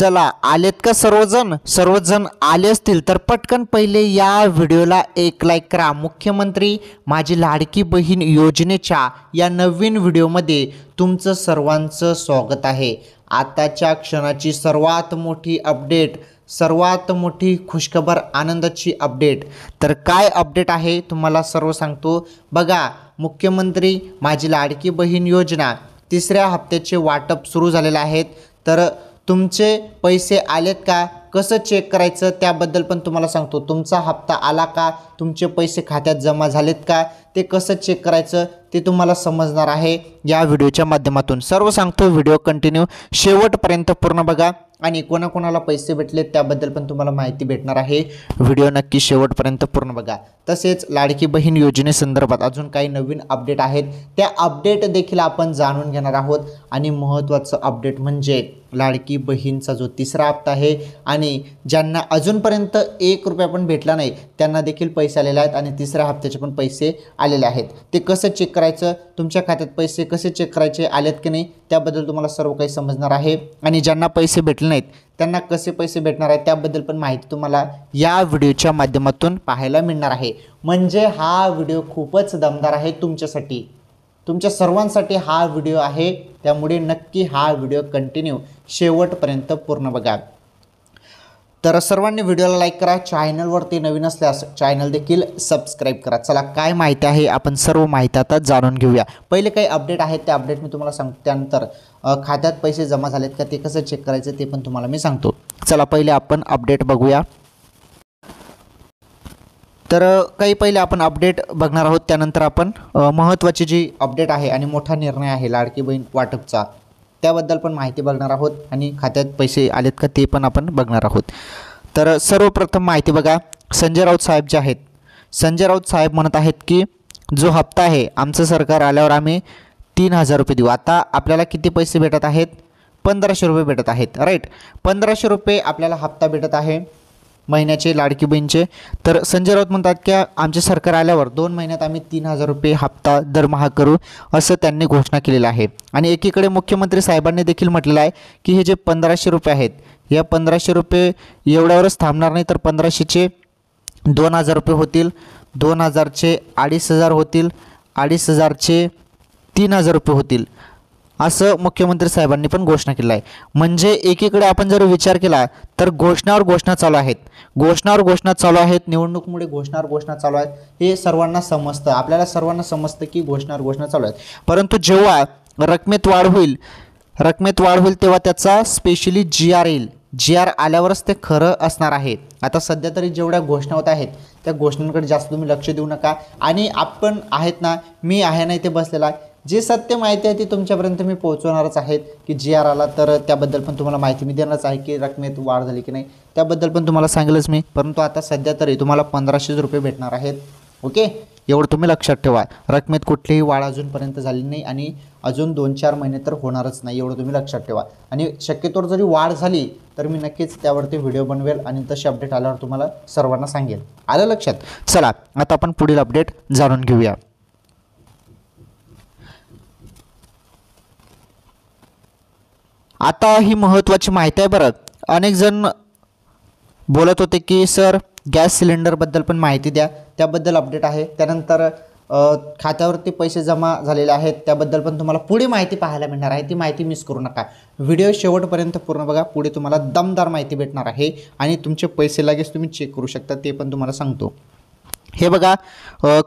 चला आलेत का सर्वजण आले असतील तर पटकन पहिले या व्हिडिओला एक लाईक करा। मुख्यमंत्री माझी लाडकी बहीण योजनेच्या या नवीन व्हिडिओमध्ये तुमचं सर्वांचं स्वागत आहे। आताच्या क्षणाची सर्वात मोठी अपडेट, सर्वात मोठी खुशखबर, आनंदाची अपडेट। तर काय अपडेट आहे तुम्हाला सर्व सांगतो बघा। मुख्यमंत्री माझी लाडकी बहीण योजना तिसऱ्या हप्त्याचे वाटप सुरू झालेले आहेत। तर तुमचे पैसे आलेत का, कसं चेक करायचं त्याबद्दल पण तुम्हाला सांगतो। तुमचा हप्ता आला का, तुमचे पैसे खात्यात जमा झालेत का, ते कसं चेक करायचं ते तुम्हाला समजणार आहे या व्हिडिओच्या माध्यमातून। सर्व सांगतो, व्हिडिओ कंटिन्यू शेवटपर्यंत पूर्ण बघा आणि कोणाकोणाला पैसे भेटले त्याबद्दल पण तुम्हाला माहिती भेटणार आहे। व्हिडिओ नक्की शेवटपर्यंत पूर्ण बघा। तसेच लाडकी बहीण योजनेसंदर्भात अजून काही नवीन अपडेट आहेत, त्या अपडेट देखील आपण जाणून घेणार आहोत। आणि महत्त्वाचं अपडेट म्हणजे लाडकी बहीणचा जो तिसरा हप्ता आहे आणि ज्यांना अजूनपर्यंत 1 रुपया पण भेटला नाही त्यांना देखील पैसे आलेले आहेत आणि तिसऱ्या हप्त्याचे पण पैसे आलेले आहेत। ते कसं चेक करायचं, तुमच्या खात्यात पैसे कसे चेक करायचे, आलेत की नाही त्याबद्दल तुम्हाला सर्व काही समजणार आहे। आणि ज्यांना पैसे भेटले नाहीत त्यांना कसे पैसे भेटणार आहेत त्याबद्दल पण माहिती तुम्हाला या व्हिडिओच्या माध्यमातून पाहायला मिळणार आहे। म्हणजे हा व्हिडिओ खूपच दमदार आहे तुमच्यासाठी, तुमच्या सर्वांसाठी हा व्हिडिओ आहे। त्यामुळे नक्की हा व्हिडिओ कंटिन्यू शेवटपर्यंत पूर्ण बघा। तर सर्वांनी व्हिडिओला लाईक करा, चॅनलवरती नवीन असल्यास चॅनल देखील सबस्क्राईब करा। चला काय माहिती आहे आपण सर्व माहिती आता जाणून घेऊया। पहिले काही अपडेट आहेत त्या अपडेट मी तुम्हाला सांगतो, त्यानंतर खात्यात पैसे जमा झालेत का ते कसं चेक करायचं ते पण तुम्हाला मी सांगतो। चला पहिले आपण अपडेट बघूया। तर काही पहिले आपण अपडेट बघणार आहोत, त्यानंतर आपण महत्त्वाची जी अपडेट आहे आणि मोठा निर्णय आहे लाडकी बहीण वाटपचा त्याबद्दल पण माहिती बघणार आहोत आणि खात्यात पैसे आलेत का ते पण आपण बघणार आहोत। तर सर्वप्रथम माहिती बघा, संजय राऊत साहेब जे आहेत, संजय राऊत साहेब म्हणत आहेत की जो हप्ता आहे आमचं सरकार आल्यावर आम्ही 3000 रुपये देऊ। आता आपल्याला किती पैसे भेटत आहेत, 1500 रुपये भेटत आहेत, राईट। 1500 रुपये आपल्याला हप्ता भेटत आहे महिन्याचे लाडकी बहीणचे। तर संजय राऊत म्हणतात की आमचे सरकार आल्यावर 2 महिन्यात आम्ही 3000 रुपये हप्ता दरमहा करू असं त्यांनी घोषणा केलेली आहे। आणि एकीकडे मुख्यमंत्री साहेबांनी देखील म्हटलेलं आहे की हे जे 1500 रुपये आहेत या 1500 रुपये एवढ्यावरच थांबणार नाही, तर 1500चे 2000 रुपये होतील, 2000चे 2500 होतील, 2500चे 3000 रुपये होतील असं मुख्यमंत्री साहेबांनी पण घोषणा केली आहे। म्हणजे एकीकडे आपण जर विचार केला तर घोषणावर घोषणा चालू आहेत, घोषणावर घोषणा चालू आहेत, निवडणुकीमुळे घोषणावर घोषणा चालू आहेत, हे सर्वांना समजतं, आपल्याला सर्वांना समजतं की घोषणावर घोषणा चालू आहेत। परंतु जेव्हा रकमेत वाढ होईल तेव्हा त्याचा स्पेशली GR येईल, GR आल्यावरच ते खरं असणार आहे। आता सध्या तरी जेवढ्या घोषणा होत आहेत त्या घोषणांकडे जास्त तुम्ही लक्ष देऊ नका। आणि आपण आहेत ना, मी आहे ना इथे बसलेला आहे, जे सत्य माहिती आहे ती तुमच्यापर्यंत मी पोहोचवणारच आहेत की GR आला तर त्याबद्दल पण तुम्हाला माहिती मी देणारच आहे की रकमेत वाढ झाली की नाही त्याबद्दल पण तुम्हाला सांगेलच मी। परंतु आता सध्या तरी तुम्हाला 1500 रुपये भेटणार आहेत, ओके, एवढं तुम्ही लक्षात ठेवा। रकमेत कुठलीही वाढ अजूनपर्यंत झाली नाही आणि अजून 2-4 महिने तर होणारच नाही, एवढं तुम्ही लक्षात ठेवा। आणि शक्यतोवर जरी वाढ झाली तर मी नक्कीच त्यावरती व्हिडिओ बनवेल आणि तशी अपडेट आल्यावर तुम्हाला सर्वांना सांगेल। आलं लक्षात? चला आता आपण पुढील अपडेट जाणून घेऊया। आता ही महत्त्वाची माहिती आहे बरं। अनेक जण बोलत होते की सर गॅस सिलेंडरबद्दल पण माहिती द्या, त्याबद्दल अपडेट आहे। त्यानंतर खात्यावरती पैसे जमा झालेले आहेत त्याबद्दल पण तुम्हाला पुढे माहिती पाहायला मिळणार आहे, ती माहिती मिस करू नका। व्हिडिओ शेवटपर्यंत पूर्ण बघा, पुढे तुम्हाला दमदार माहिती भेटणार आहे आणि तुमचे पैसे लगेच तुम्ही चेक करू शकता ते पण तुम्हाला सांगतो। हे बघा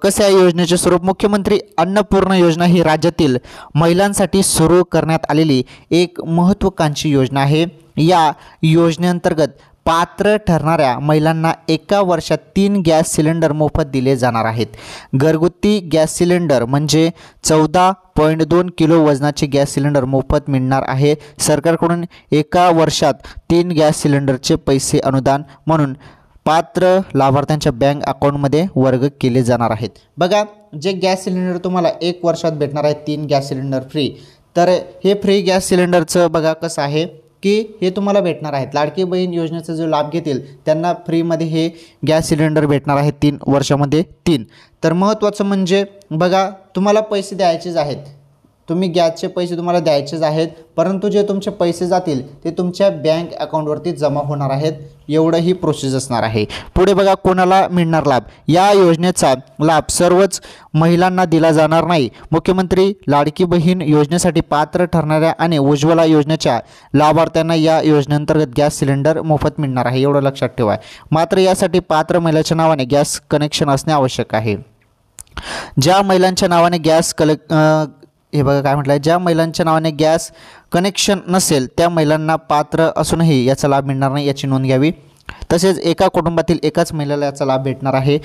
कसं आहे योजनेचे स्वरूप। मुख्यमंत्री अन्नपूर्णा योजना ही राज्यातील महिलांसाठी सुरू करण्यात आलेली एक महत्त्वाकांक्षी योजना आहे। या योजनेअंतर्गत पात्र ठरणाऱ्या महिलांना एका वर्षात 3 गॅस सिलेंडर मोफत दिले जाणार आहेत। घरगुती गॅस सिलेंडर म्हणजे 14.2 किलो वजनाचे गॅस सिलेंडर मोफत मिळणार आहे। सरकारकडून एका वर्षात 3 गॅस सिलेंडरचे पैसे अनुदान म्हणून पात्र लाभार्थ्यांच्या बँक अकाउंटमध्ये वर्ग केले जाणार आहेत। बघा जे गॅस सिलेंडर तुम्हाला 1 वर्षात भेटणार आहे 3 गॅस सिलेंडर फ्री, तर हे फ्री गॅस सिलेंडरचं बघा कसं आहे की हे तुम्हाला भेटणार आहेत। लाडकी बहीण योजनेचा जो लाभ घेतील त्यांना फ्रीमध्ये हे गॅस सिलेंडर भेटणार आहेत 3 वर्षामध्ये 3। तर महत्त्वाचं म्हणजे बघा तुम्हाला पैसे द्यायचेच आहेत, तुम्ही गॅसचे पैसे तुम्हाला द्यायचेच आहेत, परंतु जे तुमचे पैसे जातील ते तुमच्या बँक अकाउंटवरती जमा होणार आहेत, एवढं ही प्रोसेस असणार आहे. पुढे बघा कोणाला मिळणार लाभ. या योजनेचा लाभ सर्वच महिलांना दिला जाणार नाही. मुख्यमंत्री लाडकी बहीण योजनेसाठी पात्र ठरणाऱ्या आणि उज्ज्वला योजनेच्या लाभार्थ्यांना या योजनेअंतर्गत गॅस सिलेंडर मोफत मिळणार आहे, एवढं लक्षात ठेवा. मात्र यासाठी पात्र महिलेच्या नावाने गॅस कनेक्शन असणे आवश्यक आहे. ज्या महिलांच्या नावाने हे बघा काय म्हटलं आहे, ज्या महिलांच्या नावाने गॅस कनेक्शन नसेल त्या महिलांना पात्र असूनही याचा लाभ मिळणार नाही, याची नोंद घ्यावी. तसेच एका कुटुंबातील एकाच महिलेला याचा लाभ भेटणार आहे.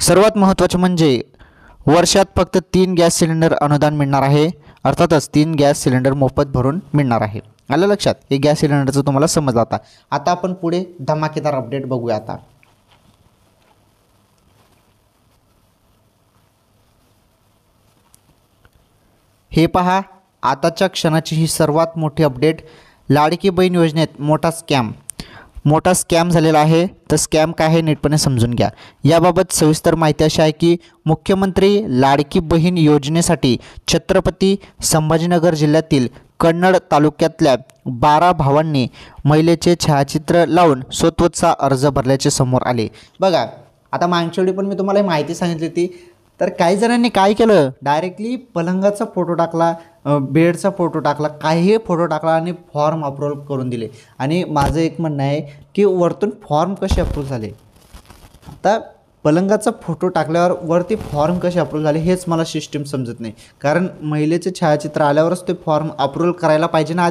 सर्वात महत्त्वाचे म्हणजे वर्षात फक्त 3 गॅस सिलेंडर अनुदान मिळणार आहे. अर्थातच 3 गॅस सिलेंडर मोफत भरून मिळणार आहे. आलं लक्षात? हे गॅस सिलेंडरचं तुम्हाला समजलं आता आपण पुढे धमाकेदार अपडेट बघूया. आता हे पहा, आताच्या क्षणाची ही सर्वात मोठी अपडेट. लाडकी बहीण योजनेत मोठा स्कॅम झालेला आहे. तर स्कॅम काय आहे नीटपणे समजून घ्या. याबाबत सविस्तर माहिती अशी आहे की मुख्यमंत्री लाडकी बहीण योजनेसाठी छत्रपती संभाजीनगर जिल्ह्यातील कन्नड तालुक्यातल्या 12 भावांनी महिलेचे छायाचित्र लावून स्वतःचा अर्ज भरल्याचे समोर आले. बघा, आता मागच्या वेळी पण मी तुम्हाला माहिती सांगितली होती. तर काही जणांनी काय केलं, डायरेक्टली पलंगाचा फोटो टाकला, बेडचा फोटो टाकला, काही फोटो टाकला आणि फॉर्म अप्रूव्ह करून दिले. आणि माझं एक म्हणणं आहे की वरतून फॉर्म कसे अप्रूव्ह झाले. आता पलंगाचा फोटो टाकल्यावर वरती फॉर्म कसे अप्रूव्ह झाले हेच मला सिस्टीम समजत नाही. कारण महिलेचे छायाचित्र आल्यावरच ते फॉर्म अप्रूव्ह करायला पाहिजे ना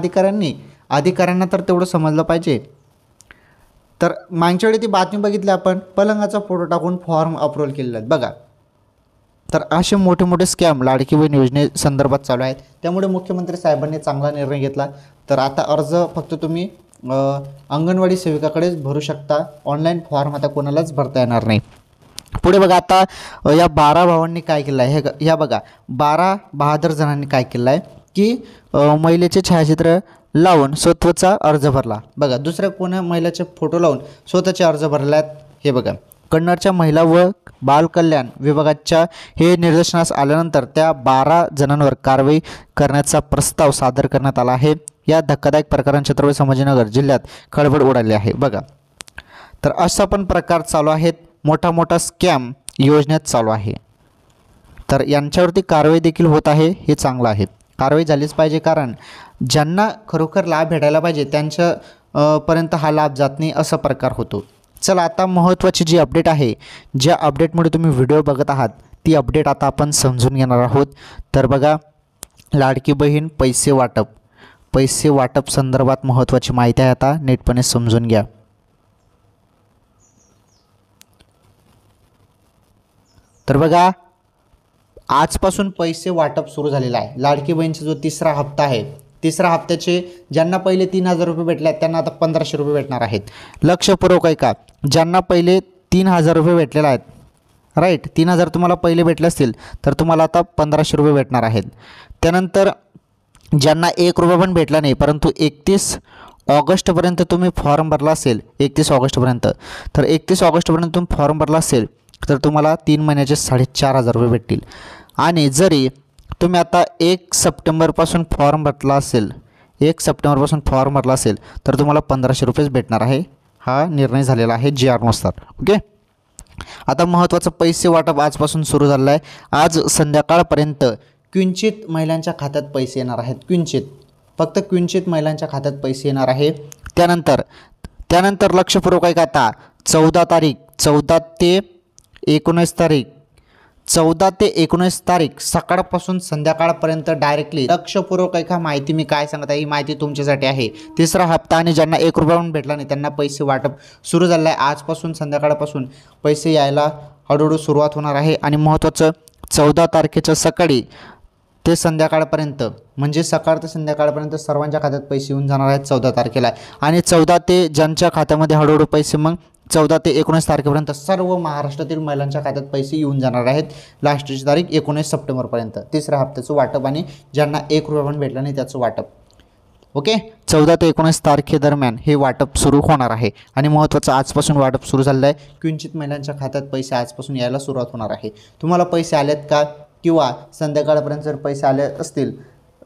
अधिकाऱ्यांना तर तेवढं समजलं पाहिजे. तर मागच्या वेळी ती बातमी बघितली आपण, पलंगाचा फोटो टाकून फॉर्म अप्रूव्ह केलेला आहे बघा. तर असे मोठे मोठे स्कॅम लाडकी बहीण योजनेसंदर्भात चालू आहेत. त्यामुळे मुख्यमंत्री साहेबांनी चांगला निर्णय घेतला. तर आता अर्ज फक्त तुम्ही अंगणवाडी सेविकाकडेच भरू शकता. ऑनलाईन फॉर्म आता कोणालाच भरता येणार नाही. पुढे बघा, आता या 12 भावांनी काय केलं आहे, ह्या बघा 12 बहादर जणांनी काय केलं आहे की महिलेचे छायाचित्र लावून स्वतःचा अर्ज भरला. बघा, दुसऱ्या कोणा महिलेचे फोटो लावून स्वतःचे अर्ज भरले आहेत. हे बघा, कन्नडच्या महिला व बालकल्याण विभागाच्या हे निदर्शनास आल्यानंतर त्या 12 जणांवर कारवाई करण्याचा प्रस्ताव सादर करण्यात आला आहे. या धक्कादायक प्रकाराने छत्रपती संभाजीनगर जिल्ह्यात खळबळ उडाली आहे. बघा, तर असा पण प्रकार चालू आहेत. मोठा स्कॅम योजनेत चालू आहे. तर यांच्यावरती कारवाई देखील होत आहे, हे चांगलं आहे. कारवाई झालीच पाहिजे, कारण ज्यांना खरोखर लाभ भेटायला पाहिजे त्यांच्या पर्यंत हा लाभ जात नाही, असा प्रकार होतो. चला, आता महत्त्वाची जी अपडेट आहे, ज्या अपडेटमुळे तुम्ही व्हिडिओ बघत आहात ती अपडेट आता आपण समजून घेणार आहोत. तर बघा, लाडकी बहीण पैसे वाटप संदर्भात महत्त्वाची माहिती आहे. आता नीटपणे समजून घ्या. तर बघा, आजपासून पैसे वाटप सुरू झालेलं आहे. लाडकी बहीणचा जो 3रा हप्ता आहे, 3ऱ्या हप्त्याचे ज्यांना पहिले 3000 रुपये भेटले आहेत त्यांना आता 1500 रुपये भेटणार आहेत. लक्षपूर्वक ऐका, ज्यांना पहिले 3000 रुपये भेटलेले आहेत, राईट, 3000 तुम्हाला पहिले भेटले असतील तर तुम्हाला आता 1500 रुपये भेटणार आहेत. त्यानंतर ज्यांना 1 रुपया पण भेटला नाही, परंतु 31 ऑगस्टपर्यंत तुम्ही फॉर्म भरला असेल, 31 ऑगस्टपर्यंत, तर 31 ऑगस्टपर्यंत तुम्ही फॉर्म भरला असेल तर तुम्हाला 3 महिन्याचे 4500 रुपये भेटतील. आणि जरी तुम्ही आता 1 सप्टेंबरपासून फॉर्म भरला असेल, 1 सप्टेंबरपासून फॉर्म भरला असेल तर तुम्हाला 1500 रुपयेच भेटणार आहे. हा निर्णय झालेला आहे GR नुसार. ओके, आता महत्त्वाचं पैसे वाटप आजपासून सुरू झालं आहे. आज संध्याकाळपर्यंत किंचित महिलांच्या खात्यात पैसे येणार आहेत. फक्त किंचित महिलांच्या खात्यात पैसे येणार आहे. त्यानंतर लक्षपूर्वक ऐका, आता 14 ते 19 तारीख सकाळपासून संध्याकाळपर्यंत डायरेक्टली, लक्षपूर्वक ऐका, माहिती मी काय सांगत आहे ही माहिती तुमच्यासाठी आहे. 3रा हप्ता आणि ज्यांना 1 रुपया पण भेटला नाही त्यांना पैसे वाटप सुरू झालं आहे. आजपासून संध्याकाळपासून पैसे यायला हळूहळू सुरुवात होणार आहे. आणि महत्त्वाचं, 14 तारखेच्या सकाळी ते संध्याकाळपर्यंत, म्हणजे सकाळ ते संध्याकाळपर्यंत सर्वांच्या खात्यात पैसे येऊन जाणार आहेत 14 तारखेला. आणि 14 ते ज्यांच्या खात्यामध्ये हळूहळू पैसे, मग 14 ते 19 तारखेपर्यंत सर्व महाराष्ट्रातील महिलांच्या खात्यात पैसे येऊन जाणार आहेत. लास्टची तारीख 19 सप्टेंबरपर्यंत 3ऱ्या हप्त्याचं वाटप आणि ज्यांना 1 रुपया पण भेटला नाही त्याचं वाटप. ओके, 14 ते 19 तारखेदरम्यान हे वाटप सुरू होणार आहे. आणि महत्त्वाचं, आजपासून वाटप सुरू झालं आहे. किंचित महिलांच्या खात्यात पैसे आजपासून यायला सुरुवात होणार आहे. तुम्हाला पैसे आलेत का, किंवा संध्याकाळपर्यंत जर पैसे आले असतील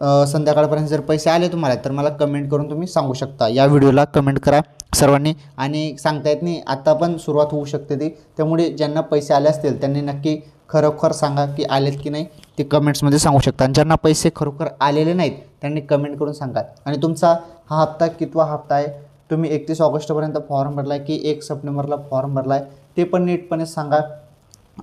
संध्याकाळपर्यंत जर पैसे आले तुम्हाला तर मला कमेंट करून तुम्ही सांगू शकता. या व्हिडिओला कमेंट करा सर्वांनी. आणि सांगता येत नाही, आता पण सुरुवात होऊ शकते ती. त्यामुळे ज्यांना पैसे आले असतील त्यांनी नक्की खरोखर सांगा की आलेत की नाही, ते कमेंट्समध्ये सांगू शकता. आणि ज्यांना पैसे खरोखर आलेले नाहीत त्यांनी कमेंट करून सांगा. आणि तुमचा हा हप्ता कितवा हप्ता आहे, तुम्ही 31 ऑगस्टपर्यंत फॉर्म भरला आहे की 1 सप्टेंबरला फॉर्म भरला आहे, ते पण नीटपणे सांगा.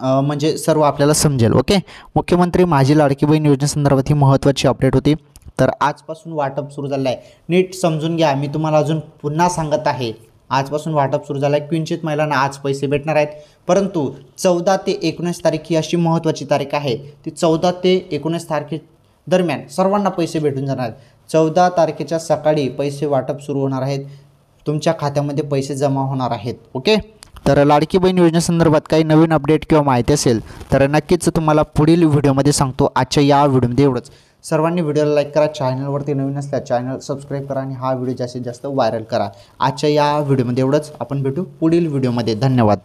म्हणजे सर्व आपल्याला समजेल. ओके. मुख्यमंत्री माझी लाडकी बहीण योजनेसंदर्भात ही महत्त्वाची अपडेट होती. तर आजपासून वाटप सुरू झालं आहे. नीट समजून घ्या. मी तुम्हाला अजून पुन्हा सांगत आहे, आजपासून वाटप सुरू झालं आहे. किंचित महिलांना आज पैसे भेटणार आहेत. परंतु 14 ते 19 तारीख ही अशी महत्त्वाची तारीख आहे. ती 14 ते 19 तारखेदरम्यान सर्वांना पैसे भेटून जाणार आहेत. 14 तारखेच्या सकाळी पैसे वाटप सुरू होणार आहेत. तुमच्या खात्यामध्ये पैसे जमा होणार आहेत. ओके. तर लाडकी बहीण योजनेसंदर्भात काही नवीन अपडेट किंवा माहिती असेल तर नक्कीच तुम्हाला पुढील व्हिडिओमध्ये सांगतो. आजच्या या व्हिडिओमध्ये एवढंच. सर्वांनी व्हिडिओला लाईक करा, चॅनलवरती नवीन असल्यास चॅनल सबस्क्राईब करा आणि हा व्हिडिओ जास्तीत जास्त व्हायरल करा. आजच्या या व्हिडिओमध्ये एवढंच. आपण भेटू पुढील व्हिडिओमध्ये. धन्यवाद.